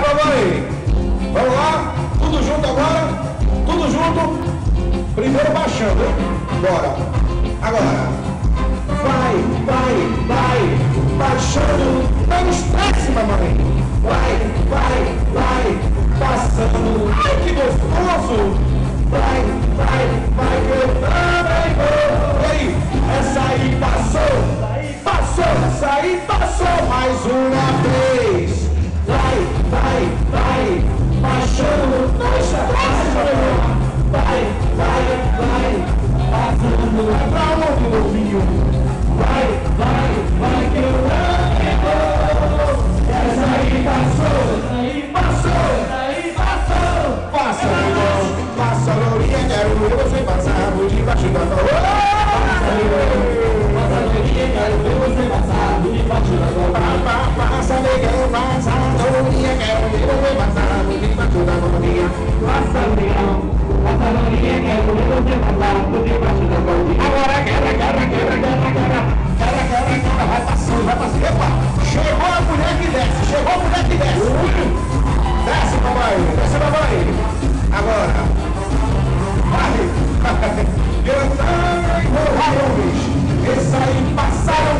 mamãe. Vamos lá? Tudo junto agora? Tudo junto? Primeiro baixando, hein? Bora. Agora. Vai, baixando, não estresse, mamãe. Vai, passando. Ai, que gostoso. Vai, que eu também vou. E aí, essa aí passou, essa aí passou. Mais uma vez. Vai, baixando, não estresse, mamãe. Vai, passando. É pra onde, meu filho? Vai, que eu também vou. Essa aí passou. Passa, irmão, passa, lourinha, quero ver você passar por debaixo da mão. Passa, lourinha, quero ver você passar por debaixo da mão. Passa, negão, passa, lourinha, quero ver você passar por debaixo da mão. Passa, negão, passa, lourinha, quero ver você passar por debaixo da mão. Agora, quebra. Vai passando. Epa, chegou a mulher que desce. Desce, papai. Agora. Vai. Eu também vou, homens. Esse aí passaram